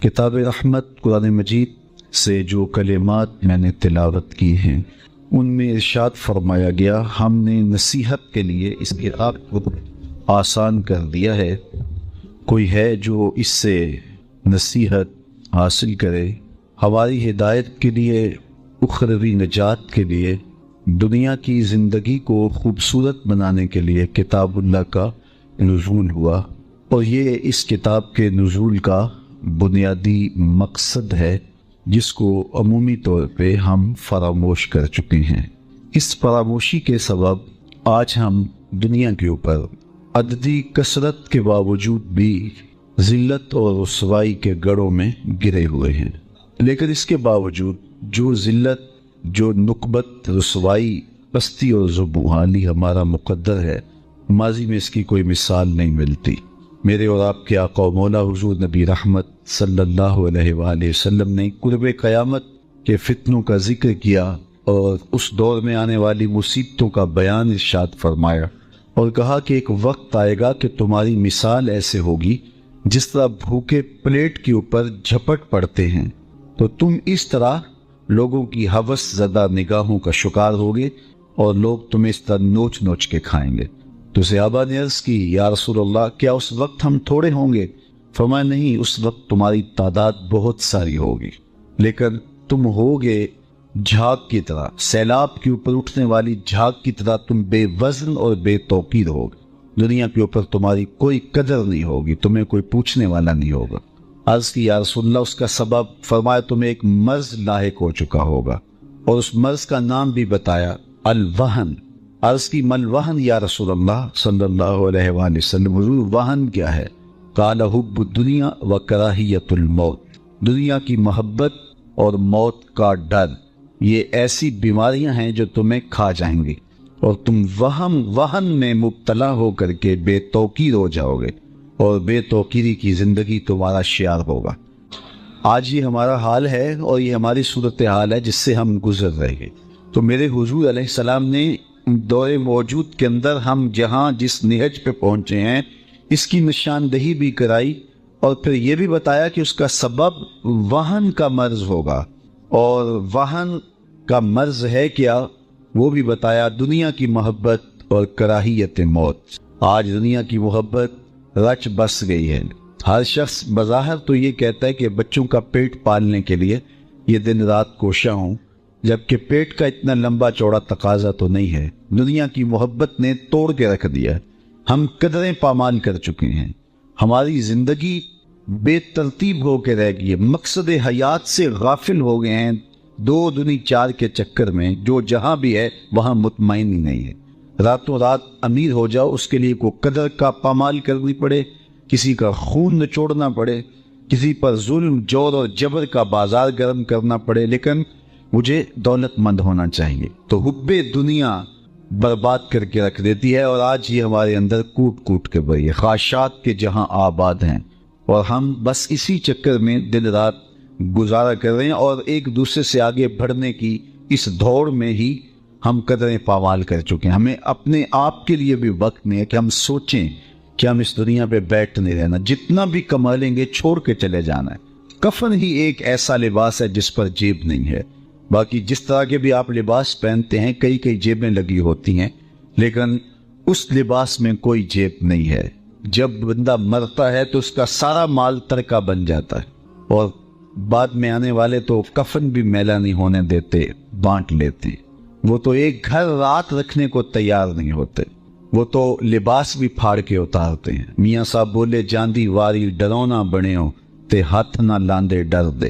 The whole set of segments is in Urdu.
کتاب رحمت قرآن مجید سے جو کلمات میں نے تلاوت کی ہیں ان میں ارشاد فرمایا گیا، ہم نے نصیحت کے لیے اس کتاب کو آسان کر دیا ہے، کوئی ہے جو اس سے نصیحت حاصل کرے، ہماری ہدایت کے لیے، اخروی نجات کے لیے، دنیا کی زندگی کو خوبصورت بنانے کے لیے کتاب اللہ کا نزول ہوا، اور یہ اس کتاب کے نزول کا بنیادی مقصد ہے جس کو عمومی طور پہ ہم فراموش کر چکے ہیں۔ اس فراموشی کے سبب آج ہم دنیا کے اوپر عددی کثرت کے باوجود بھی ذلت اور رسوائی کے گڑھوں میں گرے ہوئے ہیں، لیکن اس کے باوجود جو ذلت، جو نکبت، رسوائی، پستی اور ذوبحالی ہمارا مقدر ہے، ماضی میں اس کی کوئی مثال نہیں ملتی۔ میرے اور آپ کے آقا و مولا حضور نبی رحمت صلی اللہ علیہ وآلہ وسلم نے قرب قیامت کے فتنوں کا ذکر کیا اور اس دور میں آنے والی مصیبتوں کا بیان ارشاد فرمایا، اور کہا کہ ایک وقت آئے گا کہ تمہاری مثال ایسے ہوگی جس طرح بھوکے پلیٹ کے اوپر جھپٹ پڑتے ہیں، تو تم اس طرح لوگوں کی ہوس زدہ نگاہوں کا شکار ہوگے اور لوگ تمہیں اس طرح نوچ نوچ کے کھائیں گے۔ تو صحابہ نے عرض کی، یا رسول اللہ، کیا اس وقت ہم تھوڑے ہوں گے؟ فرمایا نہیں، اس وقت تمہاری تعداد بہت ساری ہوگی، لیکن تم ہوگے جھاگ کی طرح، سیلاب کے اوپر اٹھنے والی جھاگ کی طرح تم بے وزن اور بے توقیر ہوگے، دنیا کے اوپر تمہاری کوئی قدر نہیں ہوگی، تمہیں کوئی پوچھنے والا نہیں ہوگا۔ عرض کی، یا رسول اللہ، اس کا سبب؟ فرمایا تمہیں ایک مرض لاحق ہو چکا ہوگا، اور اس مرض کا نام بھی بتایا، الوہن۔ عرض کی، مل وہن یا رسول اللہ صلی اللہ علیہ وآلہ وسلم، حضور وہن کیا ہے؟ قال حب الدنیا و کراہیت الموت، دنیا کی محبت اور موت کا ڈر، یہ ایسی بیماریاں ہیں جو تمہیں کھا جائیں گی، اور تم وہن میں مبتلا ہو کر کے بے توقیر ہو جاؤ گے، اور بے توقیری کی زندگی تمہارا شعار ہوگا۔ آج یہ ہمارا حال ہے اور یہ ہماری صورتحال ہے جس سے ہم گزر رہے ہیں۔ تو میرے حضور علیہ السلام نے دور موجود کے اندر ہم جہاں جس نہج پہ پہنچے ہیں اس کی نشاندہی بھی کرائی، اور پھر یہ بھی بتایا کہ اس کا سبب وہن کا مرض ہوگا، اور وہن کا مرض ہے کیا وہ بھی بتایا، دنیا کی محبت اور کراہیت موت۔ آج دنیا کی محبت رچ بس گئی ہے، ہر شخص بظاہر تو یہ کہتا ہے کہ بچوں کا پیٹ پالنے کے لیے یہ دن رات کوشاں ہوں، جبکہ پیٹ کا اتنا لمبا چوڑا تقاضا تو نہیں ہے۔ دنیا کی محبت نے توڑ کے رکھ دیا، ہم قدریں پامال کر چکے ہیں، ہماری زندگی بے ترتیب ہو کے رہ گئی ہے، مقصد حیات سے غافل ہو گئے ہیں، دو دنی چار کے چکر میں جو جہاں بھی ہے وہاں مطمئن ہی نہیں ہے۔ راتوں رات امیر ہو جاؤ، اس کے لیے کوئی قدر کا پامال کرنی پڑے، کسی کا خون نچوڑنا پڑے، کسی پر ظلم، جور اور جبر کا بازار گرم کرنا پڑے، لیکن مجھے دولت مند ہونا چاہیے، تو حب دنیا برباد کر کے رکھ دیتی ہے، اور آج یہ ہمارے اندر کوٹ کوٹ کے بھری ہے، خواہشات کے جہاں آباد ہیں، اور ہم بس اسی چکر میں دن رات گزارا کر رہے ہیں، اور ایک دوسرے سے آگے بڑھنے کی اس دوڑ میں ہی ہم قدریں پامال کر چکے ہیں۔ ہمیں اپنے آپ کے لیے بھی وقت نہیں ہے کہ ہم سوچیں کہ ہم اس دنیا پہ بیٹھ نہیں رہنا، جتنا بھی کما لیں گے چھوڑ کے چلے جانا ہے۔ کفن ہی ایک ایسا لباس ہے جس پر جیب نہیں ہے، باقی جس طرح کے بھی آپ لباس پہنتے ہیں کئی کئی جیبیں لگی ہوتی ہیں، لیکن اس لباس میں کوئی جیب نہیں ہے۔ جب بندہ مرتا ہے تو اس کا سارا مال ترکہ بن جاتا ہے، اور بعد میں آنے والے تو کفن بھی میلا نہیں ہونے دیتے، بانٹ لیتے ہیں۔ وہ تو ایک گھر رات رکھنے کو تیار نہیں ہوتے، وہ تو لباس بھی پھاڑ کے اتارتے ہیں۔ میاں صاحب بولے، جاندی واری ڈرونا بنے ہو تے ہاتھ نہ لاندے ڈر دے،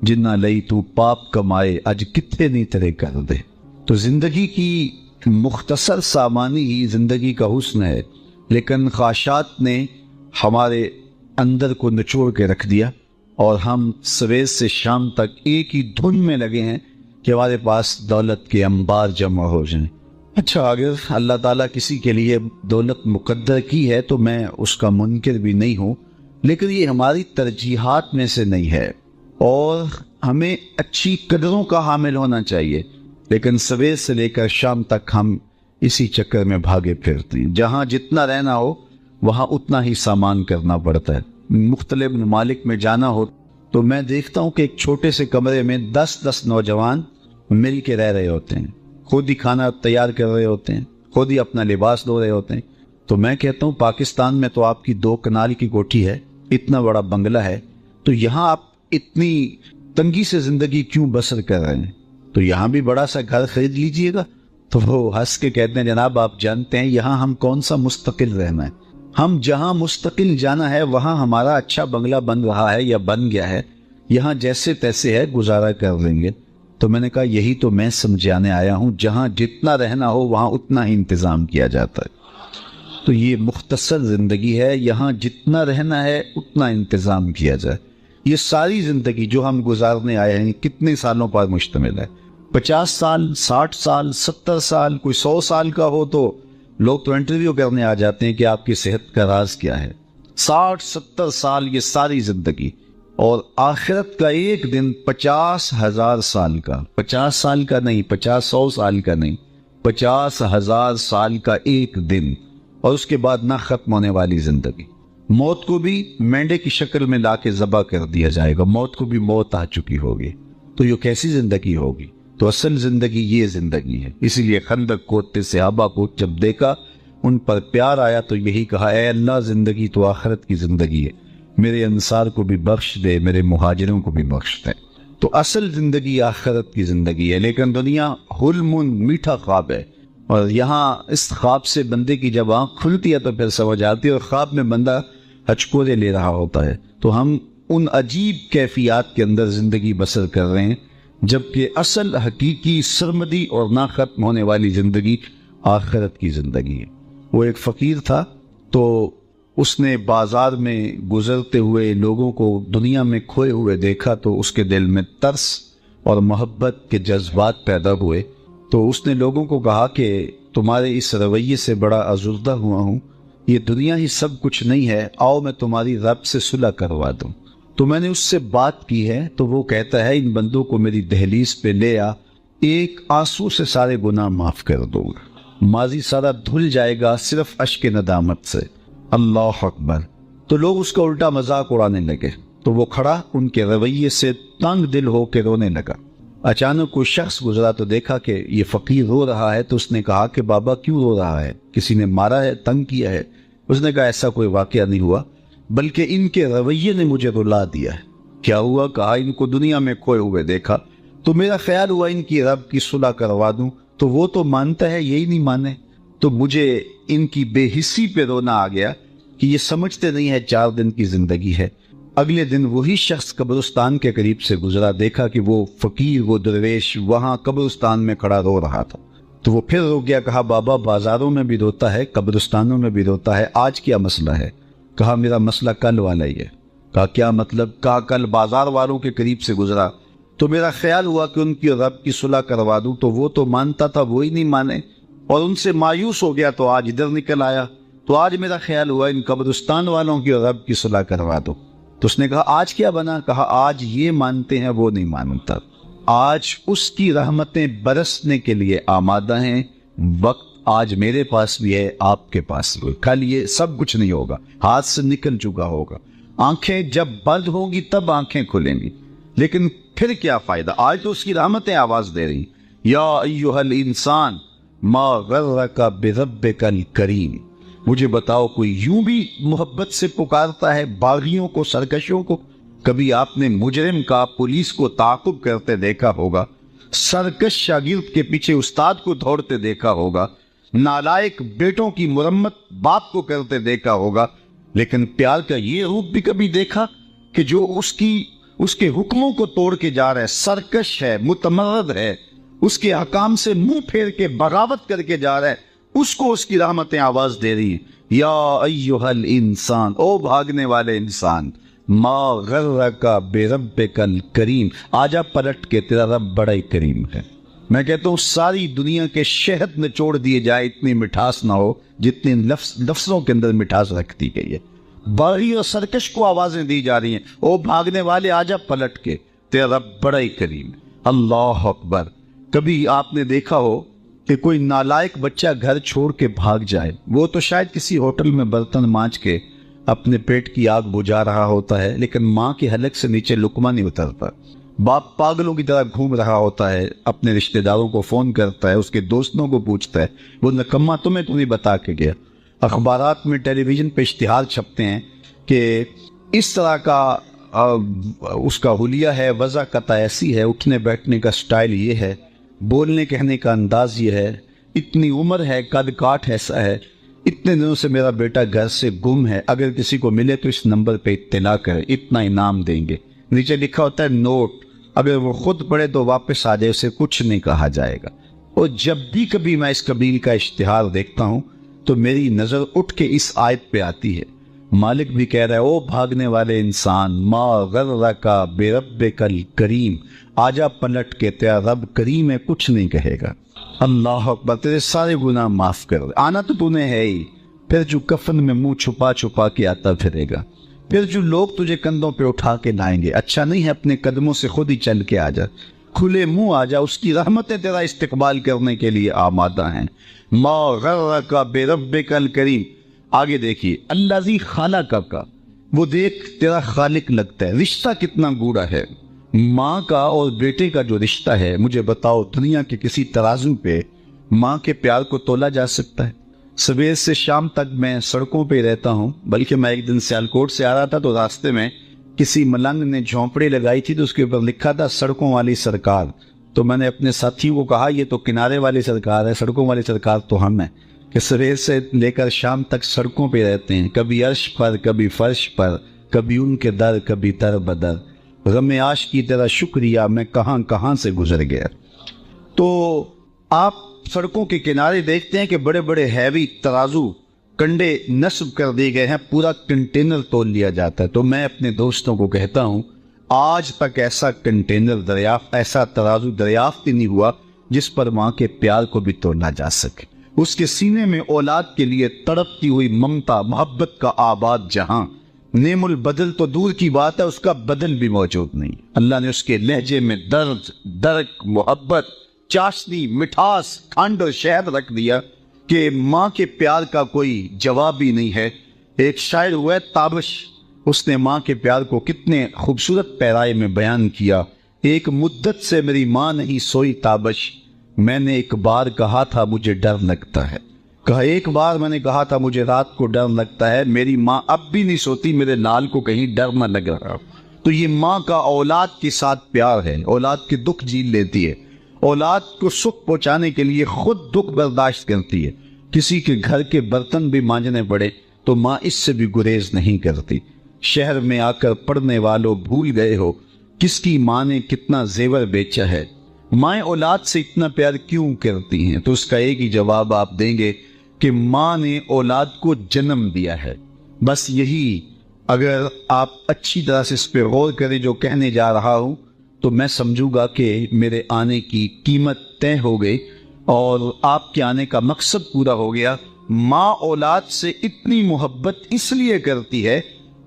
جنہ لئی تو پاپ کمائے اج کتھے نہیں تیرے کر دے۔ تو زندگی کی مختصر سامانی ہی زندگی کا حسن ہے، لیکن خواہشات نے ہمارے اندر کو نچوڑ کے رکھ دیا، اور ہم صبح سے شام تک ایک ہی دھن میں لگے ہیں کہ ہمارے پاس دولت کے انبار جمع ہو جائیں۔ اچھا، اگر اللہ تعالیٰ کسی کے لیے دولت مقدر کی ہے تو میں اس کا منکر بھی نہیں ہوں، لیکن یہ ہماری ترجیحات میں سے نہیں ہے، اور ہمیں اچھی قدروں کا حامل ہونا چاہیے، لیکن صبح سے لے کر شام تک ہم اسی چکر میں بھاگے پھرتے ہیں۔ جہاں جتنا رہنا ہو وہاں اتنا ہی سامان کرنا پڑتا ہے، مختلف ممالک میں جانا ہو تو میں دیکھتا ہوں کہ ایک چھوٹے سے کمرے میں 10 نوجوان مل کے رہ رہے ہوتے ہیں، خود ہی کھانا تیار کر رہے ہوتے ہیں، خود ہی اپنا لباس دھو رہے ہوتے ہیں۔ تو میں کہتا ہوں پاکستان میں تو آپ کی 2 کنال کی کوٹھی ہے، اتنا بڑا بنگلہ ہے، تو یہاں آپ اتنی تنگی سے زندگی کیوں بسر کر رہے ہیں؟ تو یہاں بھی بڑا سا گھر خرید لیجئے گا۔ تو وہ ہنس کے کہتے ہیں جناب آپ جانتے ہیں یہاں ہم کون سا مستقل رہنا ہے، ہم جہاں مستقل جانا ہے وہاں ہمارا اچھا بنگلہ بن رہا ہے یا بن گیا ہے، یہاں جیسے تیسے ہے گزارا کر لیں گے۔ تو میں نے کہا یہی تو میں سمجھانے آیا ہوں، جہاں جتنا رہنا ہو وہاں اتنا ہی انتظام کیا جاتا ہے۔ تو یہ مختصر زندگی ہے، یہاں جتنا رہنا ہے اتنا انتظام کیا جائے۔ یہ ساری زندگی جو ہم گزارنے آئے ہیں کتنے سالوں پر مشتمل ہے؟ 50 سال، 60 سال، 70 سال، کوئی 100 سال کا ہو تو لوگ تو انٹرویو کرنے آ جاتے ہیں کہ آپ کی صحت کا راز کیا ہے۔ 60-70 سال یہ ساری زندگی، اور آخرت کا ایک دن 50,000 سال کا، 50 سال کا نہیں، 50-100 سال کا نہیں، 50,000 سال کا ایک دن، اور اس کے بعد نہ ختم ہونے والی زندگی۔ موت کو بھی مینڈے کی شکل میں لا کے ذبح کر دیا جائے گا، موت کو بھی موت آ چکی ہوگی، تو یہ کیسی زندگی ہوگی؟ تو اصل زندگی یہ زندگی ہے۔ اسی لیے خندق کوتے صحابہ کو جب دیکھا ان پر پیار آیا تو یہی کہا اے اللہ زندگی تو آخرت کی زندگی ہے، میرے انصار کو بھی بخش دے، میرے مہاجروں کو بھی بخش دے۔ تو اصل زندگی آخرت کی زندگی ہے، لیکن دنیا حلم میٹھا خواب ہے، اور یہاں اس خواب سے بندے کی جب آنکھ کھلتی ہے تو پھر سمجھ آتی ہے، اور خواب میں بندہ ہچکورے لے رہا ہوتا ہے۔ تو ہم ان عجیب کیفیات کے اندر زندگی بسر کر رہے ہیں، جبکہ اصل حقیقی سرمدی اور نہ ختم ہونے والی زندگی آخرت کی زندگی ہے۔ وہ ایک فقیر تھا، تو اس نے بازار میں گزرتے ہوئے لوگوں کو دنیا میں کھوئے ہوئے دیکھا تو اس کے دل میں ترس اور محبت کے جذبات پیدا ہوئے۔ تو اس نے لوگوں کو کہا کہ تمہارے اس رویے سے بڑا ازردہ ہوا ہوں، یہ دنیا ہی سب کچھ نہیں ہے، آؤ میں تمہاری رب سے صلح کروا دوں۔ تو میں نے اس سے بات کی ہے، تو وہ کہتا ہے ان بندوں کو میری دہلیز پہ لے آ، ایک آنسو سے سارے گناہ معاف کر دوں گا، ماضی سارا دھل جائے گا صرف اشک ندامت سے۔ اللہ اکبر۔ تو لوگ اس کا الٹا مذاق اڑانے لگے، تو وہ کھڑا ان کے رویے سے تنگ دل ہو کے رونے لگا۔ اچانک کوئی شخص گزرا تو دیکھا کہ یہ فقیر رو رہا ہے، تو اس نے کہا کہ بابا کیوں رو رہا ہے؟ کسی نے مارا ہے، تنگ کیا ہے؟ اس نے کہا ایسا کوئی واقعہ نہیں ہوا، بلکہ ان کے رویے نے مجھے رلا دیا ہے۔ کیا ہوا؟ کہا ان کو دنیا میں کھوئے ہوئے دیکھا تو میرا خیال ہوا ان کی رب کی صلح کروا دوں، تو وہ تو مانتا ہے، یہی نہیں مانے، تو مجھے ان کی بے حسی پہ رونا آ گیا کہ یہ سمجھتے نہیں ہے 4 دن کی زندگی ہے۔ اگلے دن وہی شخص قبرستان کے قریب سے گزرا، دیکھا کہ وہ فقیر، وہ درویش وہاں قبرستان میں کھڑا رو رہا تھا، تو وہ پھر رو گیا۔ کہا بابا بازاروں میں بھی روتا ہے، قبرستانوں میں بھی روتا ہے، آج کیا مسئلہ ہے؟ کہا میرا مسئلہ کل والا ہی ہے۔ کہا کیا مطلب؟ کہا کل بازار والوں کے قریب سے گزرا تو میرا خیال ہوا کہ ان کی رب کی صلح کروا دوں، تو وہ تو مانتا تھا، وہی نہیں مانے، اور ان سے مایوس ہو گیا تو آج ادھر نکل آیا، تو آج میرا خیال ہوا ان قبرستان والوں کی رب کی صلح کروا دو۔ تو اس نے کہا آج کیا بنا؟ کہا آج یہ مانتے ہیں، وہ نہیں مانتا، آج اس کی رحمتیں برسنے کے لیے آمادہ ہیں، وقت آج میرے پاس بھی ہے، آپ کے پاس بھی، کل یہ سب کچھ نہیں ہوگا، ہاتھ سے نکل چکا ہوگا، آنکھیں جب بند ہوں گی تب آنکھیں کھلیں گی، لیکن پھر کیا فائدہ؟ آج تو اس کی رحمتیں آواز دے رہی، یا ایھا الانسان ما غرک بربک الکریم۔ مجھے بتاؤ کوئی یوں بھی محبت سے پکارتا ہے باغیوں کو، سرکشوں کو؟ کبھی آپ نے مجرم کا پولیس کو تعاقب کرتے دیکھا ہوگا، سرکش شاگرد کے پیچھے استاد کو دوڑتے دیکھا ہوگا، نالائق بیٹوں کی مرمت باپ کو کرتے دیکھا ہوگا، لیکن پیار کا یہ روپ بھی کبھی دیکھا کہ جو اس کے حکموں کو توڑ کے جا رہا ہے، سرکش ہے، متمرد ہے، اس کے حکام سے منہ پھیر کے بغاوت کر کے جا رہا ہے، اس کو اس کی رحمتیں آواز دے رہی ہیں، یا ایھا الانسان، او بھاگنے والے انسان، ما غرک بربک الکریم، آجا پلٹ کے، تیرا رب بڑا ہی کریم ہے۔ میں کہتا ہوں ساری دنیا کے شہد نچوڑ دیے جائے، اتنی مٹھاس نہ ہو جتنی لفظوں کے اندر مٹھاس رکھتی گئی ہے۔ باغی اور سرکش کو آوازیں دی جا رہی ہیں، او بھاگنے والے آجا پلٹ کے، تیرا رب بڑا ہی کریم ہے۔ اللہ اکبر۔ کبھی آپ نے دیکھا ہو کہ کوئی نالائق بچہ گھر چھوڑ کے بھاگ جائے، وہ تو شاید کسی ہوٹل میں برتن مانج کے اپنے پیٹ کی آگ بجھا رہا ہوتا ہے، لیکن ماں کے حلق سے نیچے لقمہ نہیں اترتا۔ باپ پاگلوں کی طرح گھوم رہا ہوتا ہے، اپنے رشتہ داروں کو فون کرتا ہے، اس کے دوستوں کو پوچھتا ہے، وہ نکمہ تمہیں تو نہیں بتا کے گیا۔ اخبارات میں، ٹیلی ویژن پہ اشتہار چھپتے ہیں کہ اس طرح کا اس کا حلیہ ہے، وضع قطع ایسی ہے، اٹھنے بیٹھنے کا سٹائل یہ ہے، بولنے کہنے کا انداز یہ ہے، اتنی عمر ہے، قد کاٹ ایسا ہے، اتنے دنوں سے میرا بیٹا گھر سے گم ہے، اگر کسی کو ملے تو اس نمبر پہ اطلاع کرے، اتنا انعام دیں گے۔ نیچے لکھا ہوتا ہے نوٹ، اگر وہ خود پڑھے تو واپس آ جائے، اسے کچھ نہیں کہا جائے گا۔ اور جب بھی کبھی میں اس قبیل کا اشتہار دیکھتا ہوں تو میری نظر اٹھ کے اس آیت پہ آتی ہے۔ مالک بھی کہہ رہا ہے، او بھاگنے والے انسان، ما غرک بربک الکریم، آجا پلٹ کے، تیرا رب کریم ہے، کچھ نہیں کہے گا۔ اللہ اکبر، تیرے سارے گناہ معاف کر دے، آنا تو نے ہے ہی، پھر جو کفن میں منہ چھپا چھپا کے آتا پھرے گا، پھر جو لوگ تجھے کندھوں پہ اٹھا کے لائیں گے، اچھا نہیں ہے اپنے قدموں سے خود ہی چل کے آ جا، کھلے منہ آ جا، اس کی رحمتیں تیرا استقبال کرنے کے لیے آمادہ ہیں۔ ما غرک بربک الکریم، آگے دیکھیے، الذی خلقک کا، وہ دیکھ تیرا خالق لگتا ہے، رشتہ کتنا گوڑا ہے۔ ماں کا اور بیٹے کا جو رشتہ ہے، مجھے بتاؤ دنیا کے کسی ترازو پہ ماں کے پیار کو تولا جا سکتا ہے؟ صبح سے شام تک میں سڑکوں پہ رہتا ہوں، بلکہ میں ایک دن سیالکوٹ سے آ رہا تھا تو راستے میں کسی ملنگ نے جھونپڑی لگائی تھی تو اس کے اوپر لکھا تھا سڑکوں والی سرکار۔ تو میں نے اپنے ساتھیوں کو کہا یہ تو کنارے والی سرکار ہے، سڑکوں والی سرکار تو ہم ہیں، کہ صبح سے لے کر شام تک سڑکوں پہ رہتے ہیں، کبھی عرش پر، کبھی فرش پر، کبھی ان کے در، کبھی در بدر، غم عاش کی طرح شکریہ میں کہاں کہاں سے گزر گیا۔ تو آپ سڑکوں کے کنارے دیکھتے ہیں کہ بڑے بڑے ہیوی ترازو کنڈے نصب کر دیے گئے ہیں، پورا کنٹینر تول لیا جاتا ہے۔ تو میں اپنے دوستوں کو کہتا ہوں، آج تک ایسا کنٹینر دریافت، ایسا ترازو دریافت ہی نہیں ہوا جس پر ماں کے پیار کو بھی تولا جا سکے۔ اس کے سینے میں اولاد کے لیے تڑپتی ہوئی ممتا، محبت کا آباد جہاں، نعم البدل تو دور کی بات ہے، اس کا بدل بھی موجود نہیں۔ اللہ نے اس کے لہجے میں درد، درک، محبت، چاشنی، مٹھاس، کھنڈ اور شہد رکھ دیا کہ ماں کے پیار کا کوئی جواب ہی نہیں ہے۔ ایک شاعر ہوا ہے تابش، اس نے ماں کے پیار کو کتنے خوبصورت پیرائے میں بیان کیا۔ ایک مدت سے میری ماں نہیں سوئی تابش، میں نے ایک بار کہا تھا مجھے ڈر لگتا ہے، ایک بار میں نے کہا تھا مجھے رات کو ڈر لگتا ہے، میری ماں اب بھی نہیں سوتی، میرے لال کو کہیں ڈر نہ لگ رہا۔ تو یہ ماں کا اولاد کے ساتھ پیار ہے، اولاد کے دکھ جھیل لیتی ہے، اولاد کو سکھ پہنچانے کے لیے خود دکھ برداشت کرتی ہے۔ کسی کے گھر کے برتن بھی مانجنے پڑے تو ماں اس سے بھی گریز نہیں کرتی۔ شہر میں آ کر پڑھنے والوں بھول گئے ہو کس کی ماں نے کتنا زیور بیچا ہے، مائیں اولاد سے اتنا پیار کیوں کرتی ہیں؟ تو اس کا ایک ہی جواب آپ دیں گے کہ ماں نے اولاد کو جنم دیا ہے، بس یہی۔ اگر آپ اچھی طرح سے اس پہ غور کریں جو کہنے جا رہا ہوں تو میں سمجھوں گا کہ میرے آنے کی قیمت طے ہو گئی اور آپ کے آنے کا مقصد پورا ہو گیا۔ ماں اولاد سے اتنی محبت اس لیے کرتی ہے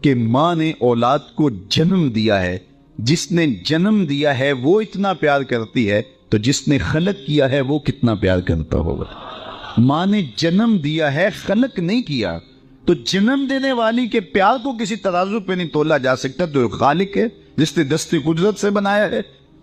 کہ ماں نے اولاد کو جنم دیا ہے، جس نے جنم دیا ہے وہ اتنا پیار کرتی ہے تو جس نے خلق کیا ہے وہ کتنا پیار کرتا ہوگا۔ ماں نے جنم دیا ہے، خلق نہیں کیا، تو جنم دینے والی کے پیار کو کسی ترازو پہ نہیں تولا جا سکتا۔ تو خالق ہے جس نے دست قدرت سے بنایا ہے،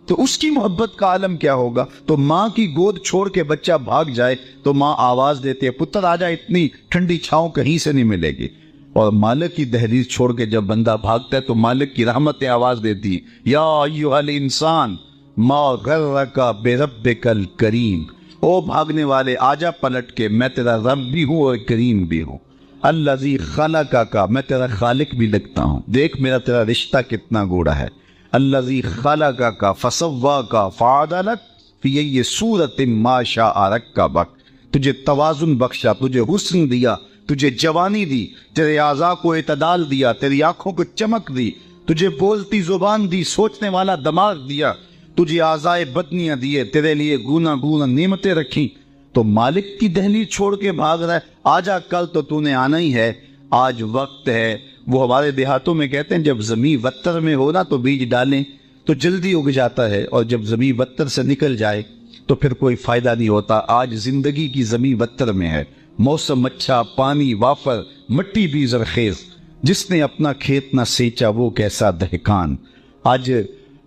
تو اس کی محبت کا عالم کیا ہوگا۔ تو ماں کی گود چھوڑ کے بچہ بھاگ جائے تو ماں آواز دیتی ہے، پتر آ جا، اتنی ٹھنڈی چھاؤں کہیں سے نہیں ملے گی۔ اور مالک کی دہلیز چھوڑ کے جب بندہ بھاگتا ہے تو مالک کی رحمتیں آواز دیتی ہیں، یا ایھا الانسان ما غرک بربک الکریم، او بھاگنے والے آجا پلٹ کے، میں تیرا رب بھی ہوں اور کریم بھی ہوں۔ الذی خلقک، میں تیرا خالق بھی لگتا ہوں، دیکھ میرا تیرا رشتہ کتنا گوڑا ہے۔ الذی خلقک فسواک فعدلک فی ای صورت ما شاء رکبک، تجھے توازن بخشا، تجھے حسن دیا، تجھے جوانی دی، تیرے اعضاء کو اعتدال دیا، تیری آنکھوں کو چمک دی، تجھے بولتی زبان دی، سوچنے والا دماغ دیا، تجھے اعضاء بدنیاں دیے، تیرے لیے گونا گونا نعمتیں رکھی۔ تو مالک کی دہلیز چھوڑ کے بھاگ رہا ہے، آجا کل تو نے آنا ہی ہے، آج وقت ہے۔ وہ ہمارے دیہاتوں میں کہتے ہیں جب زمین وتر میں ہو نا تو بیج ڈالیں تو جلدی اگ جاتا ہے، اور جب زمین وتر سے نکل جائے تو پھر کوئی فائدہ نہیں ہوتا۔ آج زندگی کی زمین وتر میں ہے، موسم اچھا، پانی وافر، مٹی بھی زرخیز، جس نے اپنا کھیت نہ سینچا وہ کیسا دہقان، آج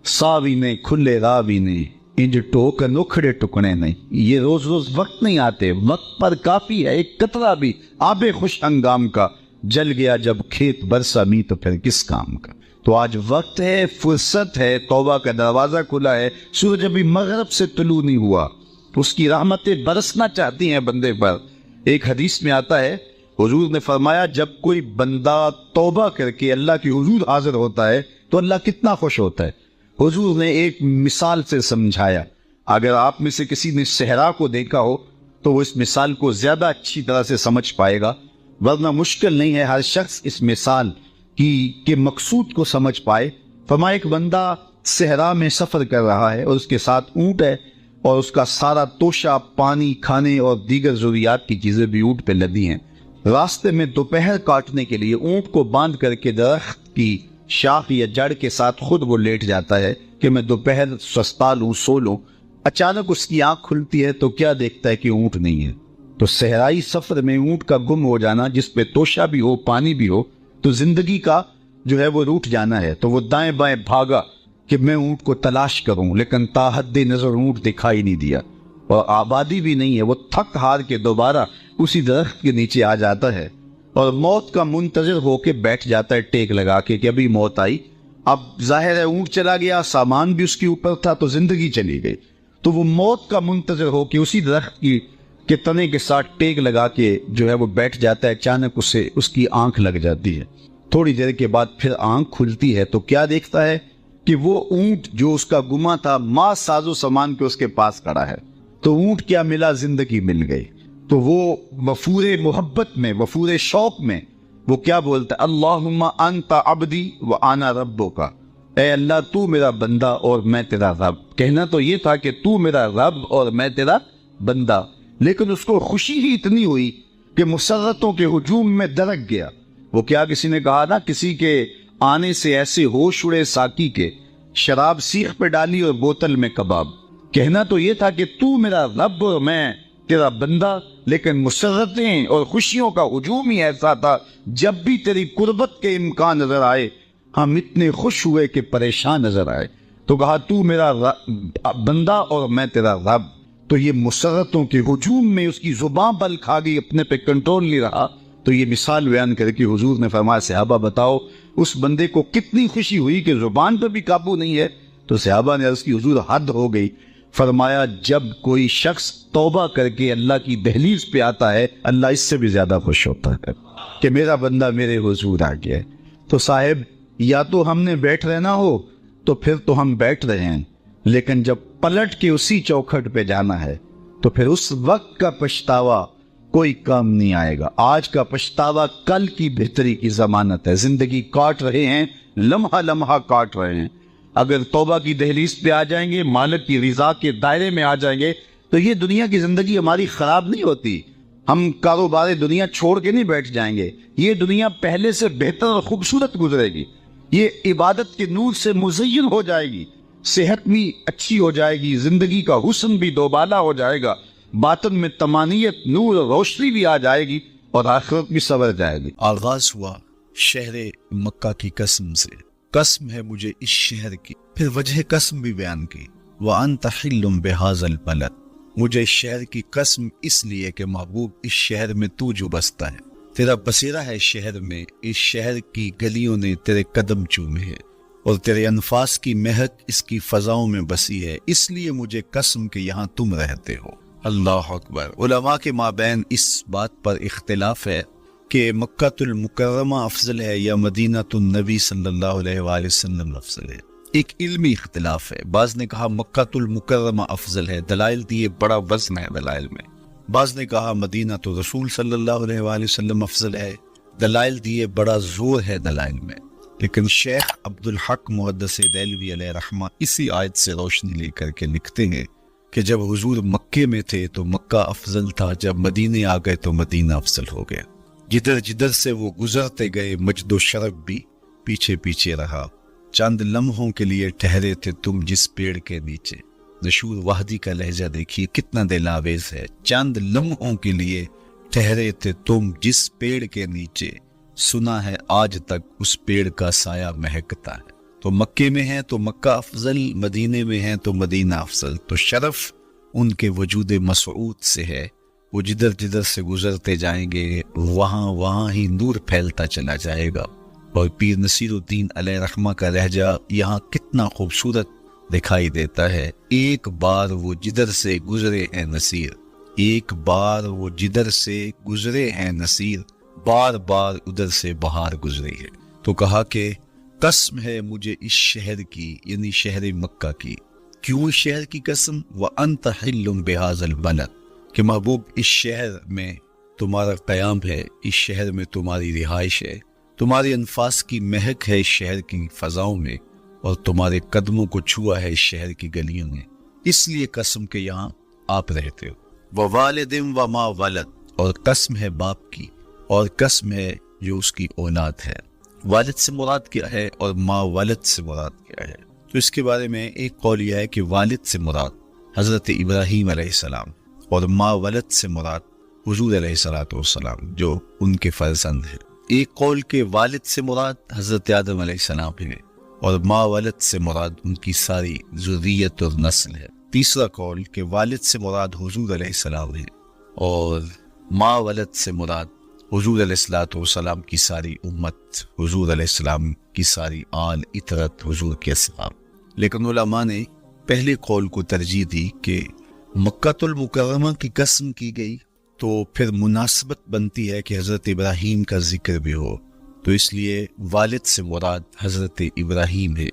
ساوی نے کھلے راوی نے انج ٹوک نوکھڑے ٹکڑے نہیں۔ یہ روز روز وقت نہیں آتے، وقت پر کافی ہے ایک قطرہ بھی آب خوش ہنگام کا، جل گیا جب کھیت برسا می تو پھر کس کام کا۔ تو آج وقت ہے، فرصت ہے، توبہ کا دروازہ کھلا ہے، سورج ابھی مغرب سے طلوع نہیں ہوا، اس کی رحمتیں برسنا چاہتی ہیں بندے پر۔ ایک حدیث میں آتا ہے، حضور نے فرمایا جب کوئی بندہ توبہ کر کے اللہ کی حضور حاضر ہوتا ہے تو اللہ کتنا خوش ہوتا ہے۔ حضور نے ایک مثال سے سمجھایا، اگر آپ میں سے کسی نے صحرا کو دیکھا ہو تو وہ اس مثال کو زیادہ اچھی طرح سے سمجھ پائے گا، ورنہ مشکل نہیں ہے ہر شخص اس مثال کے مقصود کو سمجھ پائے۔ فرمایا ایک بندہ صحرا میں سفر کر رہا ہے اور اس کے ساتھ اونٹ ہے اور اس کا سارا توشہ پانی، کھانے اور دیگر ضروریات کی چیزیں بھی اونٹ پہ لدی ہیں۔ راستے میں دوپہر کاٹنے کے لیے اونٹ کو باندھ کر کے درخت کی شاخ یا جڑ کے ساتھ خود وہ لیٹ جاتا ہے کہ میں دوپہر سستا لوں، سو لوں۔ اچانک اس کی آنکھ کھلتی ہے تو کیا دیکھتا ہے کہ اونٹ نہیں ہے۔ تو صحرائی سفر میں اونٹ کا گم ہو جانا، جس پہ توشہ بھی ہو، پانی بھی ہو، تو زندگی کا جو ہے وہ روٹ جانا ہے۔ تو وہ دائیں بائیں بھاگا کہ میں اونٹ کو تلاش کروں، لیکن تاحد نظر اونٹ دکھائی نہیں دیا اور آبادی بھی نہیں ہے۔ وہ تھک ہار کے دوبارہ اسی درخت کے نیچے آ جاتا ہے اور موت کا منتظر ہو کے بیٹھ جاتا ہے ٹیک لگا کے کہ ابھی موت آئی۔ اب ظاہر ہے اونٹ چلا گیا، سامان بھی اس کے اوپر تھا، تو زندگی چلی گئی۔ تو وہ موت کا منتظر ہو کے اسی درخت کے تنے کے ساتھ ٹیک لگا کے جو ہے وہ بیٹھ جاتا ہے۔ اچانک اس کی آنکھ لگ جاتی ہے۔ تھوڑی دیر کے بعد پھر آنکھ کھلتی ہے تو کیا دیکھتا ہے کہ وہ اونٹ جو اس کا گما تھا ماں ساز و سامان کے اس کے پاس کھڑا ہے۔ تو اونٹ کیا ملا؟ زندگی مل گئی۔ تو وہ وفور محبت میں، وفور شوق میں وہ کیا بولتا ہے؟ اللہم انت عبدی و انا ربک، اے اللہ تو میرا بندہ اور میں تیرا رب۔ کہنا تو یہ تھا کہ تو میرا رب اور میں تیرا بندہ، لیکن اس کو خوشی ہی اتنی ہوئی کہ مسرتوں کے ہجوم میں درک گیا۔ وہ کیا کسی نے کہا نا، کسی کے آنے سے ایسے ہوش اڑے ساقی کے، شراب سیخ پہ ڈالی اور بوتل میں کباب۔ کہنا تو یہ تھا کہ تو میرا رب اور میں تیرا بندہ، لیکن مسرتیں اور خوشیوں کا ہجوم ہی ایسا تھا، جب بھی تیری قربت کے امکان نظر آئے ہم اتنے خوش ہوئے کہ پریشان نظر آئے۔ تو کہا تو میرا بندہ اور میں تیرا رب۔ تو یہ مسرتوں کے ہجوم میں اس کی زبان بل کھا گئی، اپنے پہ کنٹرول نہیں رہا۔ تو یہ مثال بیان کر کے حضور نے فرمایا صحابہ بتاؤ اس بندے کو کتنی خوشی ہوئی کہ زبان پہ بھی قابو نہیں ہے۔ تو صحابہ نے عرض کی حضور حد ہو گئی۔ فرمایا جب کوئی شخص توبہ کر کے اللہ کی دہلیز پہ آتا ہے اللہ اس سے بھی زیادہ خوش ہوتا ہے کہ میرا بندہ میرے حضور آ گیا ہے۔ تو صاحب یا تو ہم نے بیٹھ رہنا ہو تو پھر تو ہم بیٹھ رہے ہیں، لیکن جب پلٹ کے اسی چوکھٹ پہ جانا ہے تو پھر اس وقت کا پچھتاوا کوئی کام نہیں آئے گا۔ آج کا پچھتاوا کل کی بہتری کی ضمانت ہے۔ زندگی کاٹ رہے ہیں، لمحہ لمحہ کاٹ رہے ہیں۔ اگر توبہ کی دہلیز پہ آ جائیں گے، مالک کی رضا کے دائرے میں آ جائیں گے تو یہ دنیا کی زندگی ہماری خراب نہیں ہوتی۔ ہم کاروبار دنیا چھوڑ کے نہیں بیٹھ جائیں گے، یہ دنیا پہلے سے بہتر اور خوبصورت گزرے گی، یہ عبادت کے نور سے مزین ہو جائے گی، صحت بھی اچھی ہو جائے گی، زندگی کا حسن بھی دوبالا ہو جائے گا، باطن میں طمانیت، نور اور روشنی بھی آ جائے گی اور آخرت بھی سنور جائے گی۔ آغاز ہوا شہر مکہ کی قسم سے، قسم ہے مجھے اس شہر کی، پھر وجہ قسم بھی بیان کی، وَأَنْتَ حِلٌّ بِهَذَا الْبَلَدِ، مجھے اس شہر کی قسم اس لیے کہ محبوب اس شہر میں تو جو بستا ہے، تیرا بسیرا ہے اس شہر میں، اس شہر کی گلیوں نے تیرے قدم چومے ہیں اور تیرے انفاس کی مہک اس کی فضاؤں میں بسی ہے، اس لیے مجھے قسم کہ یہاں تم رہتے ہو۔ اللہ اکبر۔ علماء کے مابین اس بات پر اختلاف ہے کہ مکہ المکرمہ افضل ہے یا مدینہ النبی صلی اللہ علیہ وآلہ وسلم افضل ہے۔ ایک علمی اختلاف ہے، بعض نے کہا مکہ المکرمہ افضل ہے، دلائل دیے، بڑا وزن ہے دلائل میں۔ بعض نے کہا مدینہ تو رسول صلی اللہ علیہ وآلہ وسلم افضل ہے، دلائل دیے، بڑا زور ہے دلائل میں۔ لیکن شیخ عبدالحق محدث دہلوی علیہ رحمہ اسی آیت سے روشنی لے کر کے لکھتے ہیں کہ جب حضور مکے میں تھے تو مکہ افضل تھا، جب مدینے آ گئے تو مدینہ افضل ہو گیا۔ جدھر جدھر سے وہ گزرتے گئے مجد و شرف بھی پیچھے پیچھے رہا۔ چند لمحوں کے لیے ٹھہرے تھے تم جس پیڑ کے نیچے، نشور وحدی کا لہجہ دیکھیے کتنا دل آویز ہے۔ چند لمحوں کے لیے ٹھہرے تھے تم جس پیڑ کے نیچے، سنا ہے آج تک اس پیڑ کا سایہ مہکتا ہے۔ تو مکے میں ہیں تو مکہ افضل، مدینے میں ہیں تو مدینہ افضل۔ تو شرف ان کے وجود مسعود سے ہے، وہ جدھر جدھر سے گزرتے جائیں گے وہاں ہی نور پھیلتا چلا جائے گا۔ اور پیر نصیر الدین علیہ رحمہ کا لہجہ یہاں کتنا خوبصورت دکھائی دیتا ہے۔ ایک بار وہ جدھر سے گزرے ہیں نصیر، ایک بار وہ جدھر سے گزرے ہیں نصیر، بار بار ادھر سے بہار گزری ہے۔ تو کہا کہ قسم ہے مجھے اس شہر کی، یعنی شہر مکہ کی۔ کیوں اس شہر کی قسم؟ وَأَنْتَ حِلٌّ بِهَذَا الْبَلَدِ، کہ محبوب اس شہر میں تمہارا قیام ہے، اس شہر میں تمہاری رہائش ہے، تمہاری انفاس کی مہک ہے اس شہر کی فضاؤں میں، اور تمہارے قدموں کو چھوا ہے اس شہر کی گلیوں میں، اس لیے قسم کہ یہاں آپ رہتے ہو۔ وَوَالِدٍ وَمَا وَلَدَ، اور قسم ہے باپ کی، اور قسم ہے جو اس کی اولاد ہے۔ والد سے مراد کیا ہے اور ما ولد سے مراد کیا ہے؟ تو اس کے بارے میں ایک قول یہ ہے کہ والد سے مراد حضرت ابراہیم علیہ السلام، اور ما ولد سے مراد حضور علیہ السلام جو ان کے فرزند ہیں۔ ایک قول کہ والد سے مراد حضرت آدم علیہ السلام ہے، اور ما ولد سے مراد ان کی ساری ذریت اور نسل ہے۔ تیسرا قول کہ والد سے مراد حضور علیہ السلام ہے، اور ما ولد سے مراد حضور علیہ السلام کی ساری امت، حضور علیہ السلام کی ساری آل اطرت، حضور کے اصحاب۔ لیکن علماء نے پہلے قول کو ترجیح دی کہ مکہ المکرمہ کی قسم کی گئی تو پھر مناسبت بنتی ہے کہ حضرت ابراہیم کا ذکر بھی ہو، تو اس لیے والد سے مراد حضرت ابراہیم ہے،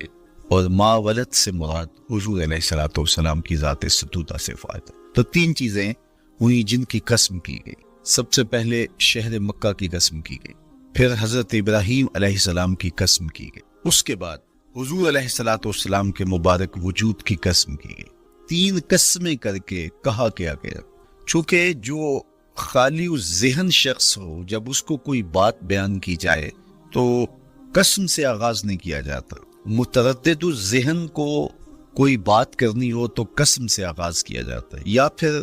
اور ما ولد سے مراد حضور علیہ السلام کی ذات ستودہ صفات۔ تو تین چیزیں ہوئی جن کی قسم کی گئی۔ سب سے پہلے شہر مکہ کی قسم کی گئی، پھر حضرت ابراہیم علیہ السلام کی قسم کی گئی، اس کے بعد حضور علیہ السلام کے مبارک وجود کی قسم کی گئی۔ تین قسمیں کر کے کہا کیا گیا، چونکہ جو خالی ذہن شخص ہو، جب اس کو کوئی بات بیان کی جائے تو قسم سے آغاز نہیں کیا جاتا۔ متردد ذہن کو کوئی بات کرنی ہو تو قسم سے آغاز کیا جاتا ہے، یا پھر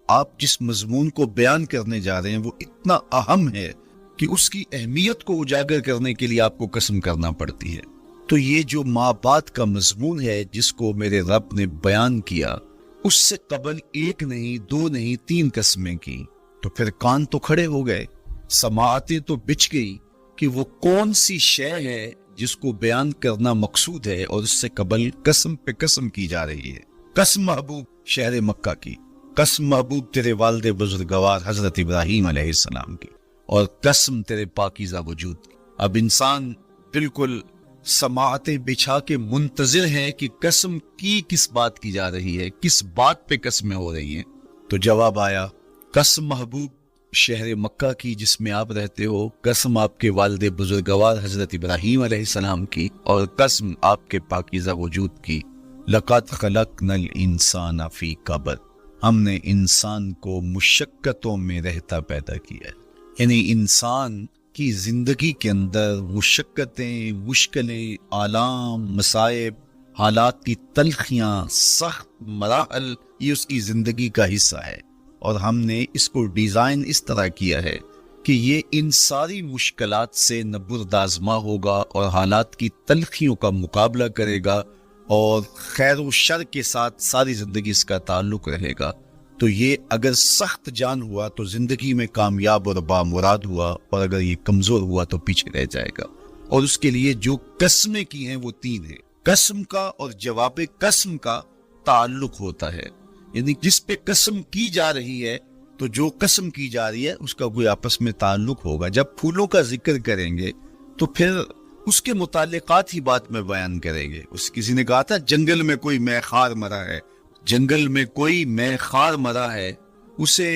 آپ جس مضمون کو بیان کرنے جا رہے ہیں وہ اتنا اہم ہے کہ اس کی اہمیت کو اجاگر کرنے کے لیے آپ کو قسم کرنا پڑتی ہے۔ تو یہ جو ماں بات کا مضمون ہے جس کو میرے رب نے بیان کیا، اس سے قبل ایک نہیں، دو نہیں، تین قسمیں کی، تو پھر کان تو کھڑے ہو گئے، سماعتیں تو بچ گئی کہ وہ کون سی شے ہے جس کو بیان کرنا مقصود ہے، اور اس سے قبل قسم پہ قسم کی جا رہی ہے۔ قسم محبوب شہر مکہ کی، قسم محبوب تیرے والد بزرگوار حضرت ابراہیم علیہ السلام کی، اور قسم تیرے پاکیزہ وجود کی۔ اب انسان بالکل سماعتیں بچھا کے منتظر ہے کہ قسم کی کس بات کی جا رہی ہے، کس بات پہ قسمیں ہو رہی ہیں۔ تو جواب آیا، قسم محبوب شہر مکہ کی جس میں آپ رہتے ہو، قسم آپ کے والد بزرگوار حضرت ابراہیم علیہ السلام کی، اور قسم آپ کے پاکیزہ وجود کی۔ لقد خلقنا الانسان فی کبد، ہم نے انسان کو مشقتوں میں رہتا پیدا کیا ہے، یعنی انسان کی زندگی کے اندر مشقتیں، مشکلیں، آلام، مصائب، حالات کی تلخیاں، سخت مراحل، یہ اس کی زندگی کا حصہ ہے، اور ہم نے اس کو ڈیزائن اس طرح کیا ہے کہ یہ ان ساری مشکلات سے نہ بردآزما ہوگا، اور حالات کی تلخیوں کا مقابلہ کرے گا، اور خیر و شر کے ساتھ ساری زندگی اس کا تعلق رہے گا۔ تو یہ اگر سخت جان ہوا تو زندگی میں کامیاب اور بامراد ہوا، اور اگر یہ کمزور ہوا تو پیچھے رہ جائے گا۔ اور اس کے لیے جو قسمیں کی ہیں وہ تین ہیں۔ قسم کا اور جواب قسم کا تعلق ہوتا ہے، یعنی جس پہ قسم کی جا رہی ہے تو جو قسم کی جا رہی ہے اس کا کوئی آپس میں تعلق ہوگا۔ جب پھولوں کا ذکر کریں گے تو پھر اس کے متعلقات ہی بات میں بیان کریں گے۔ کسی نے کہا تھا جنگل میں کوئی مے خار مرا ہے، جنگل میں کوئی مے خار مرا ہے، اسے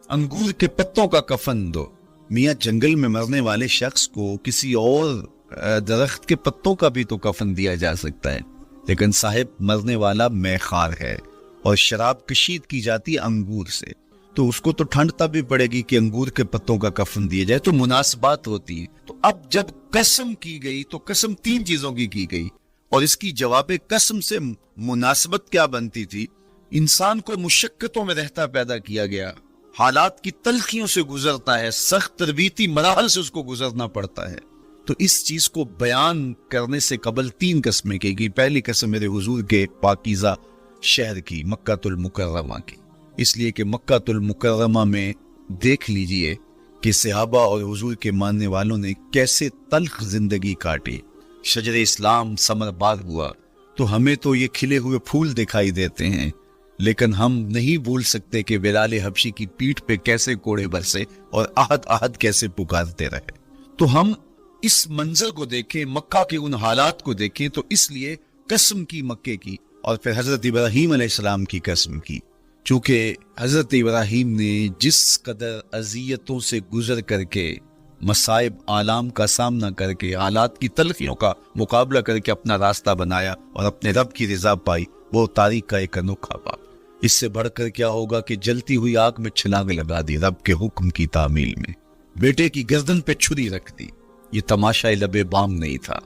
انگور کے پتوں کا کفن دو۔ میاں جنگل میں مرنے والے شخص کو کسی اور درخت کے پتوں کا بھی تو کفن دیا جا سکتا ہے، لیکن صاحب مرنے والا مے خار ہے، اور شراب کشید کی جاتی ہے انگور سے، تو اس کو تو ٹھنڈ تب بھی پڑے گی کہ انگور کے پتوں کا کفن دیا جائے، تو مناسبات ہوتی ہے۔ تو اب جب قسم کی گئی تو قسم تین چیزوں کی گئی، اور اس کی جواب قسم سے مناسبت کیا بنتی تھی؟ انسان کو مشقتوں میں رہتا پیدا کیا گیا، حالات کی تلخیوں سے گزرتا ہے، سخت تربیتی مراحل سے اس کو گزرنا پڑتا ہے۔ تو اس چیز کو بیان کرنے سے قبل 3 قسمیں کی گئی۔ پہلی قسم میرے حضور کے پاکیزہ شہر کی، مکہ المکرمہ کی، اس لیے کہ مکہ المکرمہ میں دیکھ لیجئے کہ صحابہ اور حضور کے ماننے والوں نے کیسے تلخ زندگی کاٹی۔ شجر اسلام ثمر بار ہوا تو ہمیں تو یہ کھلے ہوئے پھول دکھائی دیتے ہیں، لیکن ہم نہیں بھول سکتے کہ بلال حبشی کی پیٹھ پہ کیسے کوڑے برسے اور آہد آہد کیسے پکارتے رہے۔ تو ہم اس منظر کو دیکھیں، مکہ کے ان حالات کو دیکھیں، تو اس لیے قسم کی مکے کی، اور پھر حضرت ابراہیم علیہ السلام کی قسم کی، چونکہ حضرت ابراہیم نے جس قدر اذیتوں سے گزر کر کے، مصائب آلام کا سامنا کر کے، حالات کی تلخیوں کا مقابلہ کر کے اپنا راستہ بنایا اور اپنے رب کی رضا پائی، وہ تاریخ کا ایک انوکھا باب۔ اس سے بڑھ کر کیا ہوگا کہ جلتی ہوئی آگ میں چھلانگ لگا دی رب کے حکم کی تعمیل میں، بیٹے کی گردن پہ چھری رکھ دی۔ یہ تماشا لب بام نہیں تھا،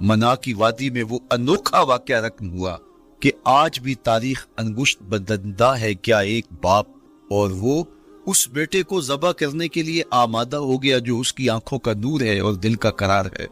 منا کی وادی میں وہ انوکھا واقعہ رقم ہوا کہ آج بھی تاریخ انگشت بدندہ ہے کیا ایک باپ، اور وہ اس بیٹے کو ذبح کرنے کے لیے آمادہ ہو گیا جو اس کی آنکھوں کا نور ہے اور دل کا قرار ہے،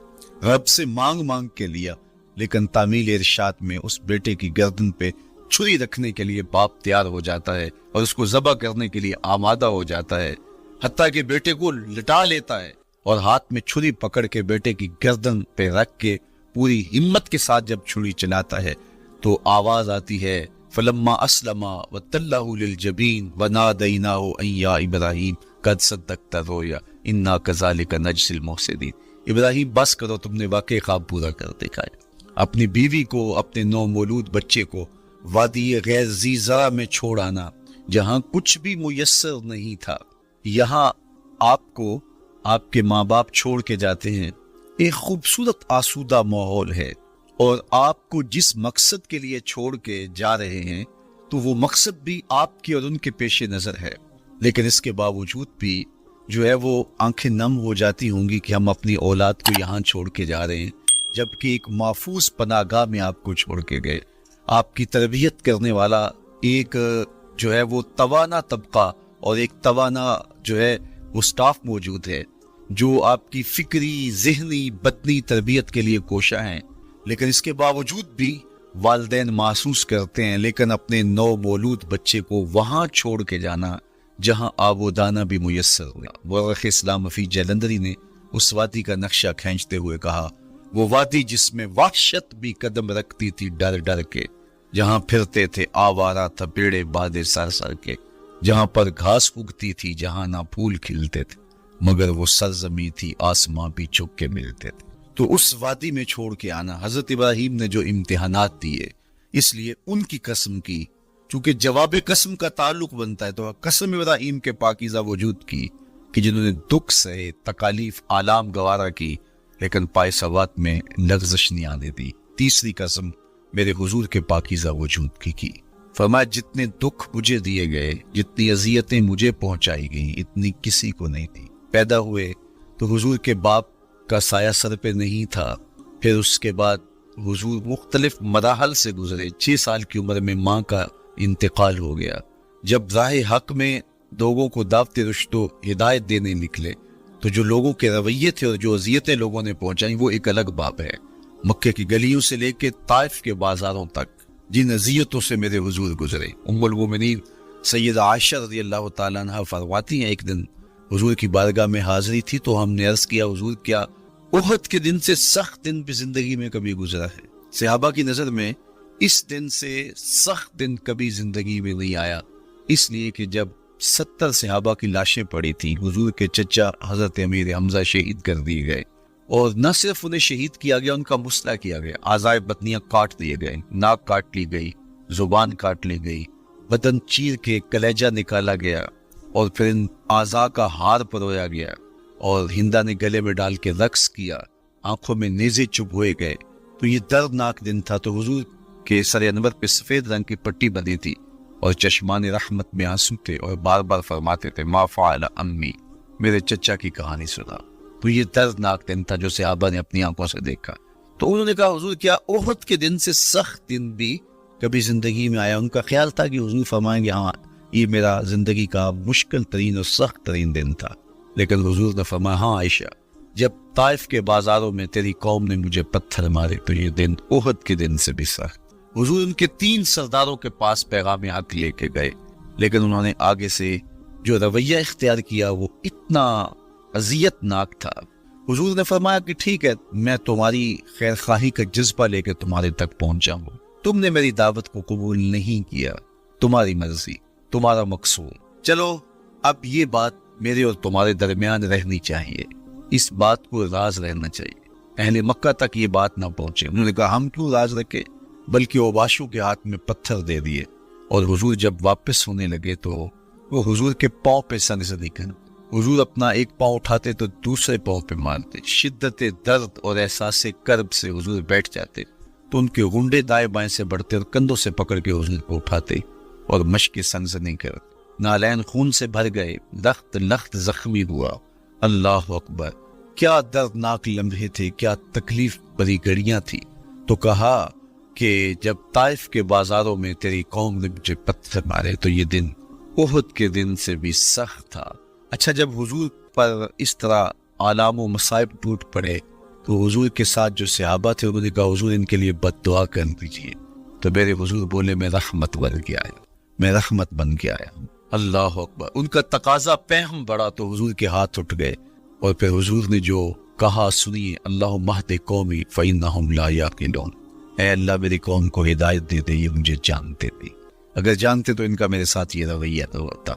رب سے مانگ مانگ کے لیا، لیکن تعمیل ارشاد میں اس بیٹے کی گردن پہ چھری رکھنے کے لیے باپ تیار ہو جاتا ہے اور اس کو ذبح کرنے کے لیے آمادہ ہو جاتا ہے، حتیٰ کہ بیٹے کو لٹا لیتا ہے اور ہاتھ میں چھری پکڑ کے بیٹے کی گردن پہ رکھ کے پوری ہمت کے ساتھ جب چھری چلاتا ہے تو آواز آتی ہے فلما اسلما وتلہ للجبین ونادیناہ ان یا ابراہیم قد صدقت الرؤیا انا کذالک نجزی المحسنین۔ ابراہیم بس کرو، تم نے واقعی خواب پورا کر دکھایا۔ اپنی بیوی کو، اپنے نو مولود بچے کو وادی غیر ذی زرع میں چھوڑ آنا، جہاں کچھ بھی میسر نہیں تھا، یہاں آپ کو آپ کے ماں باپ چھوڑ کے جاتے ہیں، ایک خوبصورت آسودہ ماحول ہے، اور آپ کو جس مقصد کے لیے چھوڑ کے جا رہے ہیں تو وہ مقصد بھی آپ کے اور ان کے پیش نظر ہے، لیکن اس کے باوجود بھی جو ہے وہ آنکھیں نم ہو جاتی ہوں گی کہ ہم اپنی اولاد کو یہاں چھوڑ کے جا رہے ہیں، جبکہ ایک محفوظ پناہ گاہ میں آپ کو چھوڑ کے گئے۔ آپ کی تربیت کرنے والا ایک جو ہے وہ توانا طبقہ اور ایک توانا جو ہے وہ سٹاف موجود ہے جو آپ کی فکری، ذہنی، بدنی تربیت کے لیے کوشاں ہیں، لیکن اس کے باوجود بھی والدین محسوس کرتے ہیں لیکن اپنے نو مولود بچے کو وہاں چھوڑ کے جانا جہاں آب و دانہ بھی میسر ہوا۔ مورخ اسلام حفیظ جلندری نے اس وادی کا نقشہ کھینچتے ہوئے کہا، وہ وادی جس میں وحشت بھی قدم رکھتی تھی ڈر ڈر کے، جہاں پھرتے تھے آوارہ تپیڑے بادے سر سر کے، جہاں پر گھاس اگتی تھی، جہاں نہ پھول کھلتے تھے، مگر وہ سرزمین تھی آسماں بھی چھپ کے ملتے تھے۔ تو اس وادی میں چھوڑ کے آنا، حضرت ابراہیم نے جو امتحانات دیے، اس لیے ان کی قسم کی، چونکہ جواب قسم کا تعلق بنتا ہے تو قسم ابراہیم کے پاکیزہ وجود کی کہ جنہوں نے دکھ سہے، تکالیف، آلام گوارا کی، لیکن پائے سوات میں لغزش نہیں آنے دی۔ تیسری قسم میرے حضور کے پاکیزہ وجود کی فرمایا جتنے دکھ مجھے دیے گئے، جتنی اذیتیں مجھے پہنچائی گئیں، اتنی کسی کو نہیں تھی۔ پیدا ہوئے تو حضور کے باپ کا سایہ سر پہ نہیں تھا، پھر اس کے بعد حضور مختلف مراحل سے گزرے، 6 سال کی عمر میں ماں کا انتقال ہو گیا۔ جب راہ حق میں لوگوں کو دعوت رشد و ہدایت دینے نکلے تو جو لوگوں کے رویے تھے اور جو اذیتیں لوگوں نے پہنچائیں وہ ایک الگ باب ہے۔ مکے کی گلیوں سے لے کے طائف کے بازاروں تک جن اذیتوں سے میرے حضور گزرے، ام المومنین سیدہ عائشہ رضی اللہ تعالیٰ عنہ فرماتی ہیں، ایک دن حضور کی بارگاہ میں حاضری تھی تو ہم نے عرض کیا، حضور کیا احد کے دن سے سخت دن بھی زندگی میں کبھی گزرا ہے؟ صحابہ کی نظر میں اس دن سے سخت دن کبھی زندگی میں نہیں آیا، اس لیے کہ جب 70 صحابہ کی لاشیں پڑی تھیں، حضور کے چچا حضرت امیر حمزہ شہید کر دیے گئے، اور نہ صرف انہیں شہید کیا گیا، ان کا مسئلہ کیا گیا، اعضائے بطنیاں کاٹ دیے گئے، ناک کاٹ لی گئی، زبان کاٹ لی گئی، بدن چیر کے کلیجہ نکالا گیا، اور پھر ان اعضاء کا ہار پرویا گیا، اور ہندا نے گلے میں ڈال کے رقص کیا، آنکھوں میں نیزے چبھ ہوئے گئے۔ تو یہ دردناک دن تھا۔ تو حضور کے سر انور پہ سفید رنگ کی پٹی بندھی تھی اور چشمان رحمت میں آنسو تھے، اور بار بار فرماتے تھے ما فعل امی، میرے چچا کی کہانی سنا۔ تو یہ دردناک دن تھا جو صحابہ نے اپنی آنکھوں سے دیکھا۔ تو انہوں نے کہا، حضور کیا احد کے دن سے سخت دن بھی کبھی زندگی میں آیا؟ ان کا خیال تھا کہ حضور فرمائیں گے ہاں یہ میرا زندگی کا مشکل ترین اور سخت ترین دن تھا، لیکن حضور نے فرمایا ہاں عائشہ، جب طائف کے بازاروں میں تیری قوم نے مجھے پتھر مارے تو یہ دن احد کے دن سے بھی سخت۔ حضور ان کے 3 سرداروں کے پاس پیغام حق لے کے گئے، لیکن انہوں نے آگے سے جو رویہ اختیار کیا وہ اتنا اذیت ناک تھا۔ حضور نے فرمایا کہ ٹھیک ہے، میں تمہاری خیر خواہی کا جذبہ لے کے تمہارے تک پہنچا ہوں، تم نے میری دعوت کو قبول نہیں کیا، تمہاری مرضی، تمہارا مقصود، چلو اب یہ بات میرے اور تمہارے درمیان رہنی چاہیے، اس بات کو راز رہنا چاہیے، اہل مکہ تک یہ بات نہ پہنچے۔ انہوں نے کہا ہم کیوں راز رکھے، بلکہ اوباشوں کے ہاتھ میں پتھر دے دیے، اور حضور جب واپس ہونے لگے تو وہ حضور کے پاؤں پہ سنگ سے نکل، حضور اپنا ایک پاؤں اٹھاتے تو دوسرے پاؤں پہ مارتے، شدت درد اور احساس کرب سے حضور بیٹھ جاتے تو ان کے غنڈے دائیں بائیں سے بڑھتے اور کندھوں سے پکڑ کے حضور کو اٹھاتے اور مشق سنزنی کرتے، نالین خون سے بھر گئے، لخت لخت زخمی ہوا۔ اللہ اکبر، کیا دردناک لمحے تھے، کیا تکلیف بری گھڑیاں تھی۔ تو کہا کہ جب طائف کے بازاروں میں تیری قوم نے مجھے پتھر مارے تو یہ دن احد کے دن سے بھی سخت تھا۔ اچھا، جب حضور پر اس طرح آلام و مصائب ٹوٹ پڑے تو حضور کے ساتھ جو صحابہ تھے انہوں نے کہا حضور ان کے لیے بد دعا کر دیجیے، تو میرے حضور بولے میں رحمت بن کے آیا، میں رحمت بن کے آیا ہوں۔ اللہ اکبر، ان کا تقاضا پہم بڑا تو حضور کے ہاتھ اٹھ گئے، اور پھر حضور نے جو کہا سنیے، اللہم اہد قومی فإنہم لا یعقلون، اے اللہ میری قوم کو ہدایت دے دے، یہ مجھے جانتے تھے، اگر جانتے تو ان کا میرے ساتھ یہ رویہ نہ ہوتا۔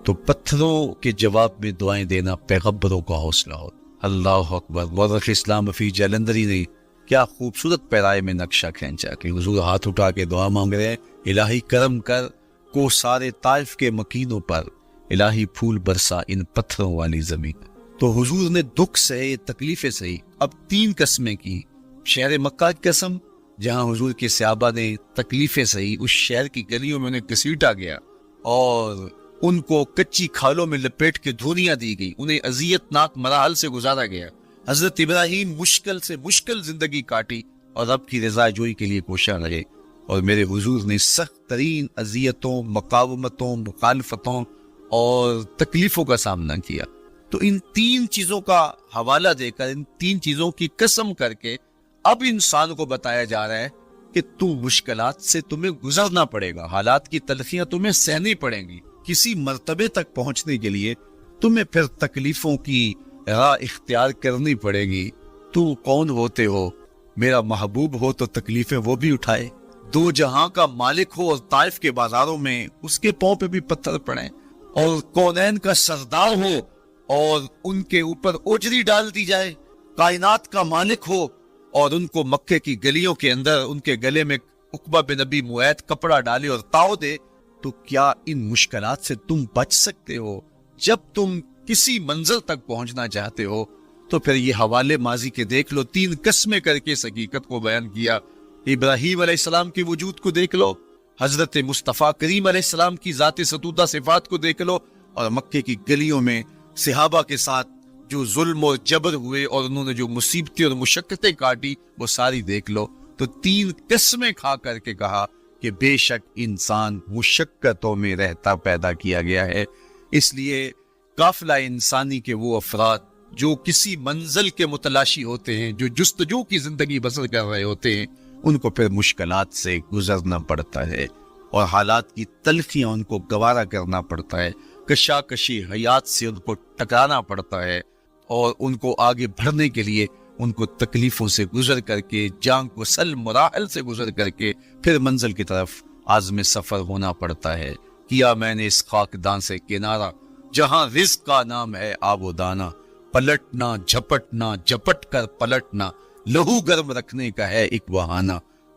تو پتھروں کے جواب میں دعائیں دینا پیغمبروں کا حوصلہ ہو۔ اللہ اکبر، مورخ اسلام فی جلندری نے کیا خوبصورت پیرائے میں نقشہ کھینچا کہ حضور ہاتھ اٹھا کے دعا مانگ رہے ہیں، الہی کرم کر کو سارے طائف کے مکینوں پر، الہی پھول برسا ان پتھروں والی زمین۔ تو حضور نے دکھ سہے، تکلیفیں سہی، اب 3 قسمیں کی، شہر مکہ کی قسم جہاں حضور کے صحابہ نے تکلیفیں سہی، اس شہر کی گلیوں میں انہیں گھسیٹا گیا اور ان کو کچی کھالوں میں لپیٹ کے دھونیاں دی گئی، انہیں اذیت ناک مراحل سے گزارا گیا۔ حضرت ابراہیم مشکل سے مشکل زندگی کاٹی اور رب کی رضا جوئی کے لیے کوشاں رہے، اور میرے حضور نے سخت ترین اذیتوں، مقاومتوں، مخالفتوں اور تکلیفوں کا سامنا کیا۔ تو ان 3 چیزوں کا حوالہ دے کر، ان 3 چیزوں کی قسم کر کے اب انسان کو بتایا جا رہا ہے کہ تم مشکلات سے تمہیں گزرنا پڑے گا، حالات کی تلخیاں تمہیں سہنی پڑیں گی، کسی مرتبے تک پہنچنے کے لیے تمہیں پھر تکلیفوں کی راہ اختیار کرنی پڑے گی۔ تو کون ہوتے ہو؟ میرا محبوب ہو تو تکلیفیں وہ بھی اٹھائے، 2 جہاں کا مالک ہو اور طائف کے بازاروں میں اس کے پاؤں پہ بھی پتھر پڑیں، اور کونین کا سردار ہو اور ان کے اوپر اوجری ڈال دی جائے، کائنات کا مالک ہو اور ان کو مکے کی گلیوں کے اندر ان کے گلے میں عقبہ بن نبی معید کپڑا ڈالے اور تاؤ دے، تو کیا ان مشکلات سے تم بچ سکتے ہو؟ جب تم کسی منزل تک پہنچنا چاہتے ہو تو پھر یہ حوالے ماضی کے دیکھ لو، 3 قسمیں کر کے اس حقیقت کو بیان کیا۔ ابراہیم علیہ السلام کے وجود کو دیکھ لو، حضرت مصطفیٰ کریم علیہ السلام کی ذات ستودہ صفات کو دیکھ لو، اور مکے کی گلیوں میں صحابہ کے ساتھ جو ظلم و جبر ہوئے اور انہوں نے جو مصیبتیں اور مشقتیں کاٹی وہ ساری دیکھ لو۔ تو 3 قسمیں کھا کر کے کہا کہ بے شک انسان مشقتوں میں رہتا پیدا کیا گیا ہے، اس لیے قافلہ انسانی کے وہ افراد جو کسی منزل کے متلاشی ہوتے ہیں، جو جستجو کی زندگی بسر کر رہے ہوتے ہیں، ان کو پھر مشکلات سے گزرنا پڑتا ہے اور حالات کی تلخیاں ان کو گوارا کرنا پڑتا ہے، کشاکشی حیات سے ان کو ٹکرانا پڑتا ہے، اور ان کو آگے بڑھنے کے لیے ان کو تکلیفوں سے گزر کر کے، جان کو سل مراحل سے گزر کر کے پھر منزل کی طرف عازم سفر ہونا پڑتا ہے۔ کیا میں نے اس خاکدان سے کنارہ جہاں رزق کا نام ہے آب و دانا، پلٹنا جھپٹنا جھپٹ کر پلٹنا، لہو گرم رکھنے کا ہے ایک بہانہ،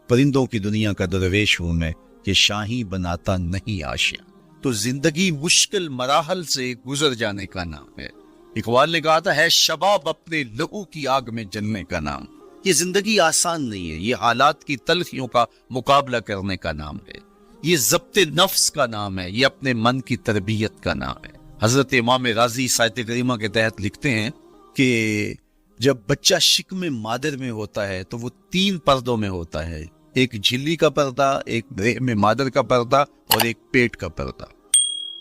پرندوں کی دنیا کا درویش ہوں میں کہ شاہی بناتا نہیں آشیاں۔ تو زندگی مشکل مراحل سے گزر جانے کا نام ہے۔ اقبال نے کہا تھا ہے شباب اپنے لہو کی آگ میں جلنے کا نام۔ یہ زندگی آسان نہیں ہے، یہ حالات کی تلخیوں کا مقابلہ کرنے کا نام ہے، یہ ضبط نفس کا نام ہے، یہ اپنے من کی تربیت کا نام ہے۔ حضرت امام رازی سائت کریمہ کے تحت لکھتے ہیں کہ جب بچہ شکم مادر میں ہوتا ہے تو وہ 3 پردوں میں ہوتا ہے، ایک جھلی کا پردہ، ایک رحم مادر کا پردہ اور ایک پیٹ کا پردہ۔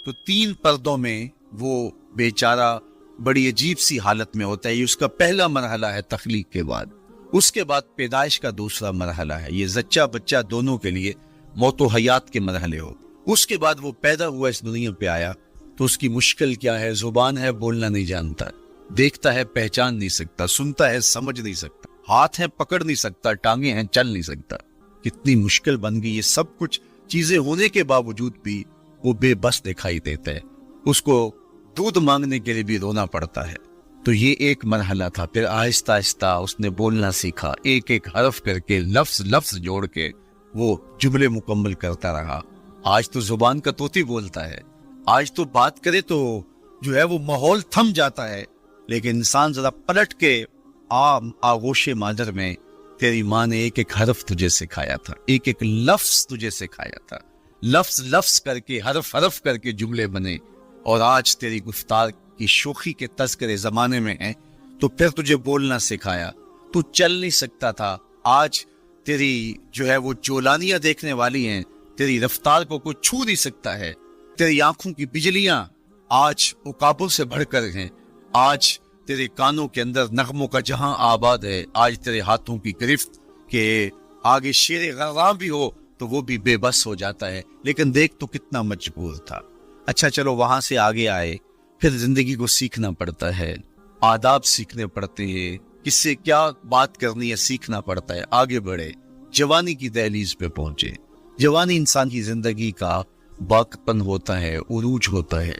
تو 3 پردوں میں وہ بیچارہ بڑی عجیب سی حالت میں ہوتا ہے. یہ اس کا پہلا مرحلہ ہے تخلیق کے بعد. اس کے بعد پیدائش کا دوسرا مرحلہ ہے. یہ زچہ بچہ دونوں کے لیے موت و حیات کے مرحلے ہو. اس کے بعد وہ پیدا ہوا اس دنیا پہ آیا تو اس کی مشکل کیا ہے؟ زبان ہے بولنا نہیں جانتا, دیکھتا ہے پہچان نہیں سکتا, سنتا ہے سمجھ نہیں سکتا, ہاتھ ہیں پکڑ نہیں سکتا, ٹانگیں ہیں چل نہیں سکتا. کتنی مشکل بن گئی. یہ سب کچھ چیزیں ہونے کے باوجود بھی وہ بے بس دکھائی دیتا ہے. اس کو دودھ مانگنے کے لیے بھی رونا پڑتا ہے. تو یہ ایک مرحلہ تھا. پھر آہستہ آہستہ اس نے بولنا سیکھا, ایک ایک حرف کر کے لفظ جوڑ کے وہ جملے مکمل کرتا رہا. آج تو زبان کا طوطی بولتا ہے, آج تو بات کرے تو جو ہے وہ ماحول تھم جاتا ہے. لیکن انسان ذرا پلٹ کے عام آغوش مادر میں تیری ماں نے ایک ایک حرف تجھے سکھایا تھا, ایک ایک لفظ تجھے سکھایا تھا, لفظ کر کے حرف کر کے جملے بنے. اور آج تیری گفتار کی شوخی کے تذکرے زمانے میں ہیں تو پھر تجھے بولنا سکھایا. تو چل نہیں سکتا تھا, آج تیری جو ہے وہ چولانیاں دیکھنے والی ہیں, تیری رفتار کو کوئی چھو نہیں سکتا ہے. تیری آنکھوں کی بجلیاں آج عقابوں سے بڑھ کر ہیں. آج تیرے کانوں کے اندر نغموں کا جہاں آباد ہے. آج تیرے ہاتھوں کی گرفت کہ آگے شیر غراں بھی ہو تو وہ بھی بے بس ہو جاتا ہے. لیکن دیکھ تو کتنا مجبور تھا. اچھا چلو وہاں سے آگے آئے, پھر زندگی کو سیکھنا پڑتا ہے, آداب سیکھنے پڑتے ہیں, کس سے کیا بات کرنی ہے سیکھنا پڑتا ہے. آگے بڑھے, جوانی کی دہلیز پہ پہنچے. جوانی انسان کی زندگی کا باقپن ہوتا ہے, عروج ہوتا ہے.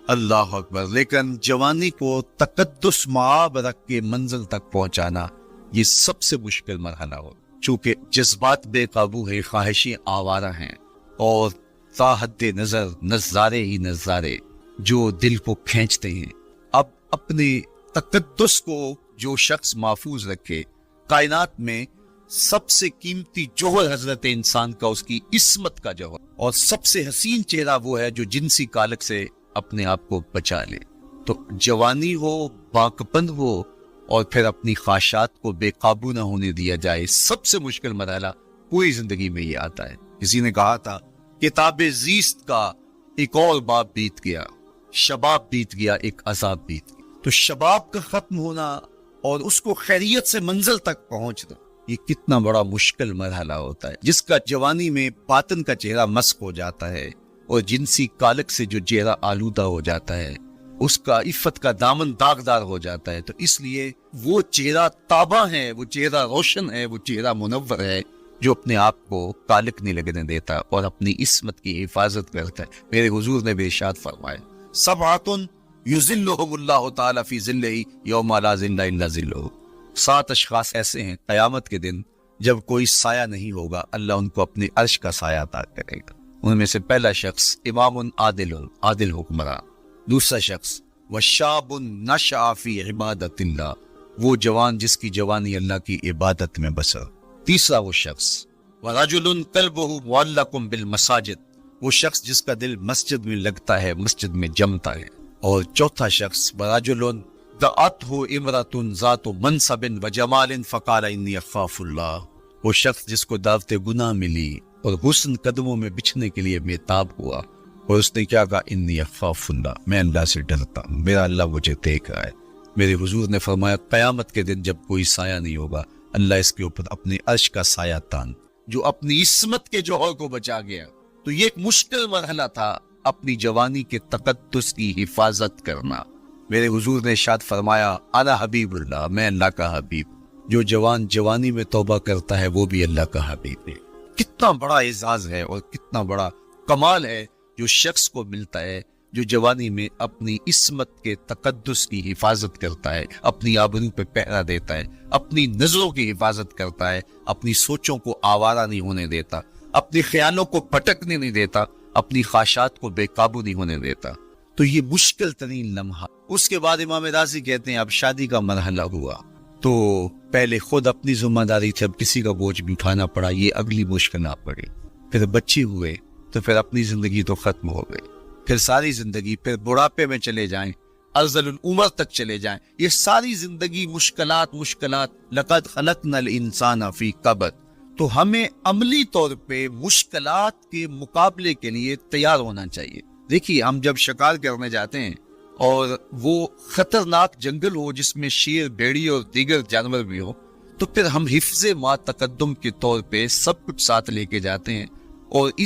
اللہ اکبر. لیکن جوانی کو تقدس معاب رکھ کے منزل تک پہنچانا یہ سب سے مشکل مرحلہ ہو, چونکہ جذبات بے قابو ہے, خواہشیں آوارہ ہیں, اور تا حد نظر نظارے ہی نظارے جو دل کو کھینچتے ہیں. اب اپنے تقدس کو جو شخص محفوظ رکھے, کائنات میں سب سے قیمتی جوہر حضرت انسان کا اس کی عصمت کا جوہر, اور سب سے حسین چہرہ وہ ہے جو جنسی کالک سے اپنے آپ کو بچا لے. تو جوانی ہو, باقپن ہو, اور پھر اپنی خواہشات کو بے قابو نہ ہونے دیا جائے, سب سے مشکل مرحلہ پوری زندگی میں یہ آتا ہے. کسی نے کہا تھا کتاب زیست کا ایک اور باب بیت گیا, شباب بیت گیا, ایک عذاب بیت گیا. تو شباب کا ختم ہونا اور اس کو خیریت سے منزل تک پہنچنا, یہ کتنا بڑا مشکل مرحلہ ہوتا ہے. جس کا جوانی میں باطن کا چہرہ مسخ ہو جاتا ہے اور جنسی کالک سے جو چہرہ آلودہ ہو جاتا ہے, اس کا عفت کا دامن داغدار ہو جاتا ہے. تو اس لیے وہ چہرہ تاباں ہے, وہ چہرہ روشن ہے, وہ چہرہ منور ہے جو اپنے آپ کو کالک نہیں لگنے دیتا اور اپنی عصمت کی حفاظت کرتا ہے. میرے حضور نے بے ارشاد فرمایا, سبعۃ یظلھم اللہ تعالی فی ظلہ یوم لا ظل الا ظلہ. 7 اشخاص ایسے ہیں قیامت کے دن جب کوئی سایہ نہیں ہوگا, اللہ ان کو اپنے عرش کا سایہ عطا کرے گا. ان میں سے پہلا شخص امام عادل حکمراں, دوسرا شخص وشاب نشأ فی عبادت اللہ, وہ جوان جس کی جوانی اللہ کی عبادت میں بسر. تیسرا وہ شخص ورجل قلبہ معلق بالمساجد, وہ شخص جس کا دل مسجد میں لگتا ہے, مسجد میں جمتا ہے. اور چوتھا شخص ورجل دعتہ امرأة ذات منصب وجمال فقال انی اخاف اللہ, وہ شخص جس کو دعوت گناہ ملی اور حسن قدموں میں بچھنے کے لیے بےتاب ہوا, اور اس نے کیا کہا, انی اخاف اللہ, میں اللہ سے ڈرتا ہوں, میرا اللہ مجھے دیکھ رہا ہے. میرے حضور نے فرمایا قیامت کے دن جب کوئی سایہ نہیں ہوگا, اللہ اس کے اوپر اپنے عرش کا سایہ تان, جو اپنی عصمت کے جوہر کو بچا گیا. تو یہ ایک مشکل مرحلہ تھا, اپنی جوانی کے تقدس کی حفاظت کرنا. میرے حضور نے ارشاد فرمایا انا حبیب اللہ, میں اللہ کا حبیب. جو جوان جوانی میں توبہ کرتا ہے وہ بھی اللہ کا حبیب ہے. کتنا بڑا اعزاز ہے اور کتنا بڑا کمال ہے جو شخص کو ملتا ہے جو جوانی میں اپنی عصمت کے تقدس کی حفاظت کرتا ہے, اپنی آبرو پہ پہرا دیتا ہے, اپنی نظروں کی حفاظت کرتا ہے, اپنی سوچوں کو آوارہ نہیں ہونے دیتا, اپنی خیالوں کو بھٹکنے نہیں دیتا, اپنی خواہشات کو بے قابو نہیں ہونے دیتا. تو یہ مشکل ترین لمحہ. اس کے بعد امام راضی کہتے ہیں اب شادی کا مرحلہ ہوا, تو پہلے خود اپنی ذمہ داری تھی, اب کسی کا بوجھ بھی اٹھانا پڑا, یہ اگلی مشکل آ پڑی. پھر بچے ہوئے تو پھر اپنی زندگی تو ختم ہو گئی, پھر ساری زندگی, پھر بڑھاپے میں چلے جائیں, ارذل العمر تک چلے جائیں, یہ ساری زندگی مشکلات. لقد خلقنا الانسان فی کبد. تو ہمیں عملی طور پہ مشکلات کے مقابلے کے لیے تیار ہونا چاہیے. دیکھیے ہم جب شکار کرنے جاتے ہیں اور وہ خطرناک جنگل ہو جس میں شیر، بھیڑی اور دیگر جانور بھی ہو، تو پھر ہم حفظ ما تقدم کے طور پہ سب کچھ ساتھ لے کے جاتے ہیں اور